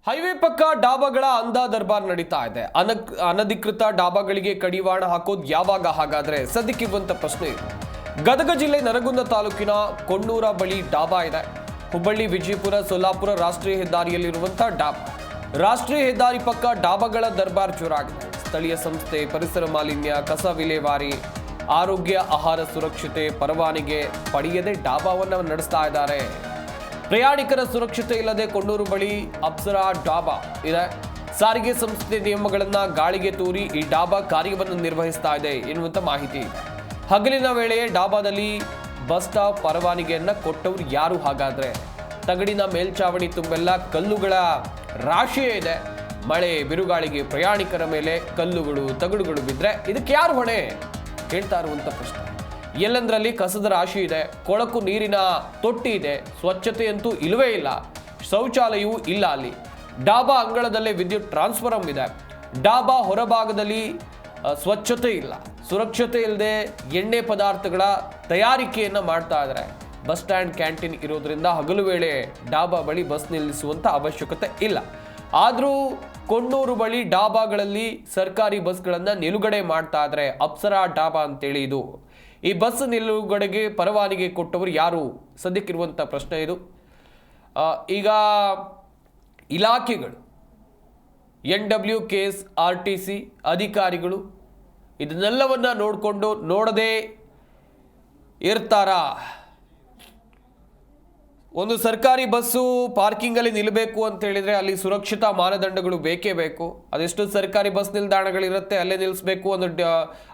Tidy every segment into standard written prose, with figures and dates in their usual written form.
Highway ಪಕ್ಕ ಡಾಬಾಗಳ ಅಂದಾ ದರ್ಬಾರ್ ನಡೀತಾ ಇದೆ. ಅನಧಿಕೃತ ಡಾಬಾಗಳಿಗೆ ಕಡಿವಾಣ ಹಾಕೋದು ಯಾವಾಗ? ಹಾಗಾದ್ರೆ ಸದ್ಯಕ್ಕಿರುವಂತ ಪ್ರಶ್ನೆ ಇದೆ. ಗದಗ ಜಿಲ್ಲೆ ನರಗುಂದ ತಾಲೂಕಿನ ಕೊಣ್ಣೂರ ಬಳಿ ಡಾಬಾ ಇದೆ. ಹುಬ್ಬಳ್ಳಿ ವಿಜಯಪುರ ಸೊಲ್ಲಾಪುರ ರಾಷ್ಟ್ರೀಯ ಹೆದ್ದಾರಿಯಲ್ಲಿರುವಂತಹ ಡಾಬಾ. ರಾಷ್ಟ್ರೀಯ ಹೆದ್ದಾರಿ ಪಕ್ಕ ಡಾಬಾಗಳ ದರ್ಬಾರ್ ಜೋರಾಗಿದೆ. ಸ್ಥಳೀಯ ಸಂಸ್ಥೆ ಪರಿಸರ ಮಾಲಿನ್ಯ, ಕಸ ವಿಲೇವಾರಿ, ಆರೋಗ್ಯ ಆಹಾರ ಸುರಕ್ಷತೆ ಪರವಾನಗಿ ಪಡೆಯದೆ ಡಾಬಾವನ್ನು ನಡೆಸ್ತಾ ಇದ್ದಾರೆ. ಪ್ರಯಾಣಿಕರ ಸುರಕ್ಷತೆ ಇಲ್ಲದೆ ಕೊಣ್ಣೂರು ಬಳಿ ಅಪ್ಸರಾ ಡಾಬಾ ಇದೆ. ಸಾರಿಗೆ ಸಂಸ್ಥೆ ನಿಯಮಗಳನ್ನು ಗಾಳಿಗೆ ತೂರಿ ಈ ಡಾಬಾ ಕಾರ್ಯವನ್ನು ನಿರ್ವಹಿಸ್ತಾ ಇದೆ ಎನ್ನುವಂತ ಮಾಹಿತಿ ಇದೆ. ಹಗಲಿನ ವೇಳೆಯೇ ಡಾಬಾದಲ್ಲಿ ಬಸ್ ಸ್ಟಾಪ್ ಪರವಾನಗಿಯನ್ನ ಕೊಟ್ಟವರು ಯಾರು? ಹಾಗಾದ್ರೆ ತಗಡಿನ ಮೇಲ್ಚಾವಣಿ ತುಂಬೆಲ್ಲ ಕಲ್ಲುಗಳ ರಾಶಿಯೇ ಇದೆ. ಮಳೆ ಬಿರುಗಾಳಿಗೆ ಪ್ರಯಾಣಿಕರ ಮೇಲೆ ಕಲ್ಲುಗಳು ತಗಡುಗಳು ಬಿದ್ದರೆ ಇದಕ್ಕೆ ಯಾರು ಹೊಣೆ ಕೇಳ್ತಾ ಇರುವಂತ ಪ್ರಶ್ನೆ. ಎಲ್ಲಂದ್ರಲ್ಲಿ ಕಸದ ರಾಶಿ ಇದೆ, ಕೊಳಕು ನೀರಿನ ತೊಟ್ಟಿ ಇದೆ, ಸ್ವಚ್ಛತೆಯಂತೂ ಇಲ್ಲವೇ ಇಲ್ಲ, ಶೌಚಾಲಯವೂ ಇಲ್ಲ. ಅಲ್ಲಿ ಡಾಬಾ ಅಂಗಳದಲ್ಲೇ ವಿದ್ಯುತ್ ಟ್ರಾನ್ಸ್ಫಾರ್ಮರ್ ಇದೆ. ಡಾಬಾ ಹೊರಭಾಗದಲ್ಲಿ ಸ್ವಚ್ಛತೆ ಇಲ್ಲ, ಸುರಕ್ಷತೆ ಇಲ್ಲದೆ ಎಣ್ಣೆ ಪದಾರ್ಥಗಳ ತಯಾರಿಕೆಯನ್ನು ಮಾಡ್ತಾ ಇದ್ದಾರೆ. ಬಸ್ ಸ್ಟ್ಯಾಂಡ್ ಕ್ಯಾಂಟೀನ್ ಇರೋದ್ರಿಂದ ಹಗಲು ವೇಳೆ ಡಾಬಾ ಬಳಿ ಬಸ್ ನಿಲ್ಲಿಸುವಂತ ಅವಶ್ಯಕತೆ ಇಲ್ಲ. ಆದರೂ ಕೊಣ್ಣೂರು ಬಳಿ ಡಾಬಾಗಳಲ್ಲಿ ಸರ್ಕಾರಿ ಬಸ್ಗಳನ್ನು ನಿಲುಗಡೆ ಮಾಡ್ತಾ ಇದ್ದಾರೆ. ಅಪ್ಸರಾ ಡಾಬಾ ಅಂತೇಳಿ ಇದು. ಈ ಬಸ್ ನಿಲುಗಡೆಗೆ ಪರವಾನಗಿ ಕೊಟ್ಟವರು ಯಾರು? ಸದ್ಯಕ್ಕಿರುವಂಥ ಪ್ರಶ್ನೆ ಇದು. ಈಗ ಇಲಾಖೆಗಳು, NWKSRTC ಅಧಿಕಾರಿಗಳು ಇದನ್ನೆಲ್ಲವನ್ನ ನೋಡಿಕೊಂಡು ನೋಡದೆ ಇರ್ತಾರಾ? ಒಂದು ಸರ್ಕಾರಿ ಬಸ್ಸು ಪಾರ್ಕಿಂಗಲ್ಲಿ ನಿಲ್ಲಬೇಕು ಅಂತ ಹೇಳಿದ್ರೆ ಅಲ್ಲಿ ಸುರಕ್ಷತಾ ಮಾನದಂಡಗಳು ಬೇಕೇ ಬೇಕು. ಅದೆಷ್ಟು ಸರ್ಕಾರಿ ಬಸ್ ನಿಲ್ದಾಣಗಳಿರುತ್ತೆ, ಅಲ್ಲೇ ನಿಲ್ಲಿಸಬೇಕು.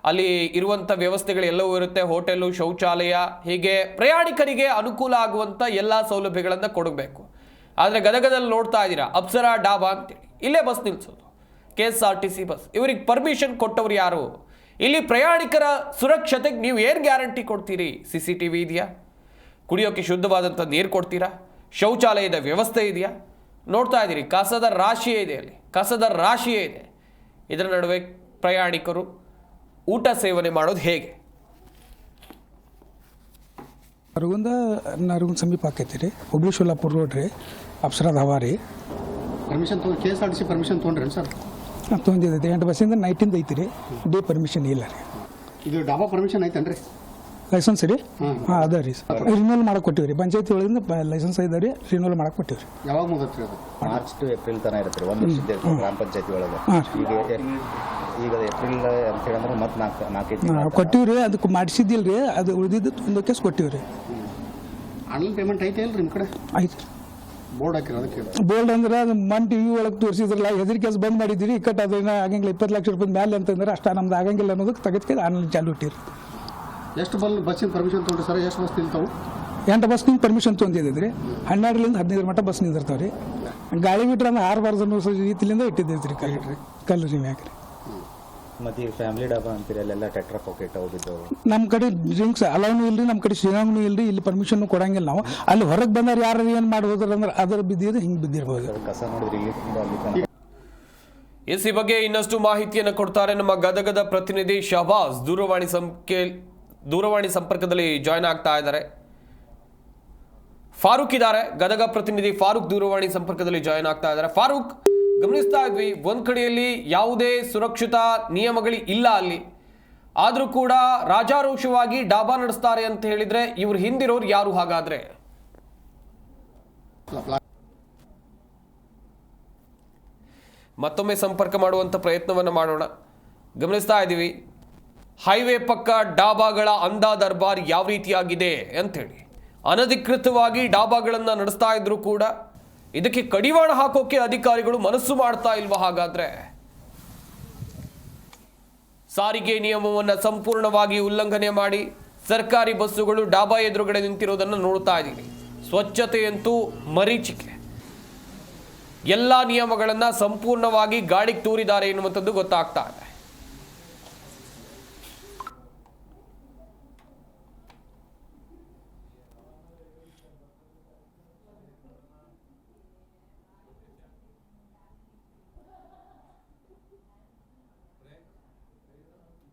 ಅಲ್ಲಿ ಇರುವಂಥ ವ್ಯವಸ್ಥೆಗಳು ಎಲ್ಲವೂ ಇರುತ್ತೆ. ಹೋಟೆಲು, ಶೌಚಾಲಯ, ಹೀಗೆ ಪ್ರಯಾಣಿಕರಿಗೆ ಅನುಕೂಲ ಆಗುವಂಥ ಎಲ್ಲ ಸೌಲಭ್ಯಗಳನ್ನು ಕೊಡಬೇಕು. ಆದರೆ ಗದಗದಲ್ಲಿ ನೋಡ್ತಾ ಇದ್ದೀರಾ ಅಪ್ಸರಾ ಡಾಬಾ ಅಂತೇಳಿ, ಇಲ್ಲೇ ಬಸ್ ನಿಲ್ಲಿಸೋದು KSRTC ಬಸ್. ಇವರಿಗೆ ಪರ್ಮಿಷನ್ ಕೊಟ್ಟವ್ರು ಯಾರು? ಇಲ್ಲಿ ಪ್ರಯಾಣಿಕರ ಸುರಕ್ಷತೆಗೆ ನೀವು ಏನು ಗ್ಯಾರಂಟಿ ಕೊಡ್ತೀರಿ? CCTV ಇದೆಯಾ? ಕುಡಿಯೋಕ್ಕೆ ಶುದ್ಧವಾದಂಥ ನೀರು ಕೊಡ್ತೀರಾ? ಶೌಚಾಲಯದ ವ್ಯವಸ್ಥೆ ಇದೆಯಾ? ನೋಡ್ತಾ ಇದ್ದೀರಿ ಕಸದ ರಾಶಿಯೇ ಇದೆ, ಅಲ್ಲಿ ಕಸದ ರಾಶಿಯೇ ಇದೆ. ಇದರ ನಡುವೆ ಪ್ರಯಾಣಿಕರು ಊಟ ಸೇವನೆ ಮಾಡೋದು ಹೇಗೆ? ನರಗುಂದ ಸಮೀಪ ಆಕೈತಿ ರೀ. ಹುಬ್ಳಿ ಸೊಲ್ಲಾಪುರ ರೋಡ್ ರೀ, ಅಪ್ಸರಾ ಧಾಬಾ ರೀ. ಪರ್ಮಿಷನ್ KSRTC ಪರ್ಮಿಷನ್ ತೊಗೊಂಡ್ರಿ ಸರ್? ತೊಗೊಂಡಿದ್ದೈತಿ. 8 ಬಸ್ಸಿಂದ ನೈಟಿಂದ ಐತಿ ರೀ. ಡೇ ಪರ್ಮಿಷನ್ ಇಲ್ಲ ರೀ. ಇದು ಡಾಬಾ ಪರ್ಮಿಷನ್ ಐತೇನ್ರಿ? ಲೈಸೆನ್ಸ್ ರೀ? ಹಾಂ ಅದ ರೀ. ರಿನ್ಯೂವಲ್ ಮಾಡಕ್ಕೆ ಕೊಟ್ಟಿವಿ ರೀ. ಪಂಚಾಯತಿ ಒಳಗಿಂದ ಲೈಸೆನ್ಸ್ ಐತೆ ರೀ, ರಿನ್ಯೂವಲ್ ಮಾಡಕ್ಕೆ ಕೊಟ್ಟಿವಿ ರೀ. ಯಾವಾಗ ಮುಗಿದ್ರಿ ಅದು? ಮಾರ್ಚ್ ಟು ಏಪ್ರಿಲ್ ತನಕ ಇರುತ್ತೆ ರೀ. 1 ವರ್ಷದ ಗ್ರಾಮ ಪಂಚಾಯತಿ ಒಳಗೆ. ಈಗ ಏಪ್ರಿಲ್ ಅಂತ ಹೇಳಿದ್ರೆ ಮತ್ತೆ 4 ಕೊಟ್ಟಿವಿ ರೀ. ಅದಕ್ಕೆ ಮಾಡಿಸಿದ್ದಿಲ್ಲ ರೀ, ಅದು ಉಳಿದಿದ್ದು ಒಂದು ಕೇಸ್ ಕೊಟ್ಟಿವಿ ರೀ. ಆನ್ಲೈನ್ ಪೇಮೆಂಟ್ ಐತೆ ಇಲ್ಲ ನಿಮ್ಮ ಕಡೆ? ಆಯ್ತು. ಬೋರ್ಡ್ ಹಾಕಿರೋ ಅದಕ್ಕೆ ಬೋರ್ಡ್ ಅಂದ್ರೆ ಅದು TV ಒಳಗೆ ತೋರಿಸಿದ್ರಲ್ಲ, ಹೆದರಿಕೆ ಬಂದ್ ಮಾಡಿದ್ದೀರಿ. ಇಕ್ಕಟ್ಟು ಅದನ್ನ ಆಗಂಗಿಲ್ಲ, 20 ಲಕ್ಷ ರೂಪಾಯಿ ಮೇಲೆ ಅಂತಂದ್ರೆ ಅಷ್ಟ ನಮ್ದು ಆಗಂಗಿಲ್ಲ ಅನ್ನೋದಕ್ಕೆ ತೆಗೆದ್ಕೆ ಆನ್ಲೈನ್ ಚಾಲು ಇಟ್ಟಿರಿ. ಎಷ್ಟು ಬಸ್ಸಿನ ಪರ್ಮಿಷನ್ ತೊಗೊಂಡ್ರಿ ಸರ್? ಎಷ್ಟು ಬಸ್ ನಿಲ್ತಾವು? 8 ಬಸ್ನಿಂದ ಪರ್ಮಿಷನ್ ತೊಗೊಂಡಿದ್ರಿ. 12ರಿಂದ 15 ಮಟ್ಟ ಬಸ್ ನಿಂದಿರ್ತಾವೆ ರೀ. ಗಾಳಿ ಬಿಟ್ರೆ ಅಂದ್ರೆ 6 ಬಾರ್ದು ಅನ್ನೋ ರೀತಿಲಿಂದ ಇಟ್ಟಿದ್ದೈತೆ ರೀ. ಕಲ್ಲು ರೀ ಮ್ಯಾಕ್ರಿ. ಮತ್ತು ಈಗ ಫ್ಯಾಮಿಲಿ ಡಾಬಾ ಅಂತೀರಿ, ಅಲ್ಲೆಲ್ಲ ಟ್ರ್ಯಾಕ್ಟರ್ ಪಾಕೆಟ್ ಹೋಗಿದ್ದವು. ನಮ್ಮ ಕಡೆ ಡ್ರಿಂಕ್ಸ್ ಅಲೌನು ಇಲ್ರಿ, ನಮ್ಮ ಕಡೆ ಶ್ರೀರಾಮ್ನು ಇಲ್ರಿ. ಇಲ್ಲಿ ಪರ್ಮಿಷನ್ ಕೊಡಂಗಿಲ್ಲ ನಾವು. ಅಲ್ಲಿ ಹೊರಗೆ ಬಂದಾರ ಯಾರು ಏನು ಮಾಡಿ ಹೋದ್ರಂದ್ರೆ ಅದರ ಬಿದ್ದಿದ್ದು ಹಿಂಗೆ ಬಿದ್ದಿರ್ಬೋದು. ಕಸ ನೋಡಿದ್ರಿ ಇಲ್ಲಿ. ಈ ಬಗ್ಗೆ ಇನ್ನಷ್ಟು ಮಾಹಿತಿಯನ್ನು ಕೊಡ್ತಾರೆ ನಮ್ಮ ಗದಗದ ಪ್ರತಿನಿಧಿ ಶಹಬಾಜ್. ದೂರವಾಣಿ ಸಂಪರ್ಕದಲ್ಲಿ ಜಾಯ್ನ್ ಆಗ್ತಾ ಇದ್ದಾರೆ. ಫಾರೂಕ್ ಇದ್ದಾರೆ, ಗದಗ ಪ್ರತಿನಿಧಿ ಫಾರೂಕ್ ದೂರವಾಣಿ ಸಂಪರ್ಕದಲ್ಲಿ ಜಾಯ್ನ್ ಆಗ್ತಾ ಇದ್ದಾರೆ. ಫಾರೂಕ್, ಗಮನಿಸ್ತಾ ಇದ್ವಿ ಒಂದ್ ಕಡೆಯಲ್ಲಿ ಯಾವುದೇ ಸುರಕ್ಷತಾ ನಿಯಮಗಳು ಇಲ್ಲ ಅಲ್ಲಿ, ಆದ್ರೂ ಕೂಡ ರಾಜಾರೋಷವಾಗಿ ಡಾಬಾ ನಡೆಸ್ತಾರೆ ಅಂತ ಹೇಳಿದ್ರೆ ಇವ್ರು ಹಿಂದಿರೋರು ಯಾರು? ಹಾಗಾದ್ರೆ ಮತ್ತೊಮ್ಮೆ ಸಂಪರ್ಕ ಮಾಡುವಂತ ಪ್ರಯತ್ನವನ್ನ ಮಾಡೋಣ. ಗಮನಿಸ್ತಾ ಇದ್ದೀವಿ ಹೈವೇ ಪಕ್ಕ ಡಾಬಾಗಳ ಅಂದಾ ದರ್ಬಾರ್ ಯಾವ ರೀತಿಯಾಗಿದೆ ಅಂತೇಳಿ. ಅನಧಿಕೃತವಾಗಿ ಡಾಬಾಗಳನ್ನು ನಡೆಸ್ತಾ ಇದ್ರು ಕೂಡ ಇದಕ್ಕೆ ಕಡಿವಾಣ ಹಾಕೋಕೆ ಅಧಿಕಾರಿಗಳು ಮನಸ್ಸು ಮಾಡ್ತಾ ಇಲ್ವಾ? ಹಾಗಾದ್ರೆ ಸಾರಿಗೆ ನಿಯಮವನ್ನು ಸಂಪೂರ್ಣವಾಗಿ ಉಲ್ಲಂಘನೆ ಮಾಡಿ ಸರ್ಕಾರಿ ಬಸ್ಸುಗಳು ಡಾಬಾ ಎದುರುಗಡೆ ನಿಂತಿರೋದನ್ನು ನೋಡ್ತಾ ಇದ್ದೀವಿ. ಸ್ವಚ್ಛತೆಯಂತೂ ಮರೀಚಿಕೆ. ಎಲ್ಲ ನಿಯಮಗಳನ್ನು ಸಂಪೂರ್ಣವಾಗಿ ಗಾಳಿಗೆ ತೂರಿದ್ದಾರೆ ಎನ್ನುವಂಥದ್ದು ಗೊತ್ತಾಗ್ತಾ ಇದೆ.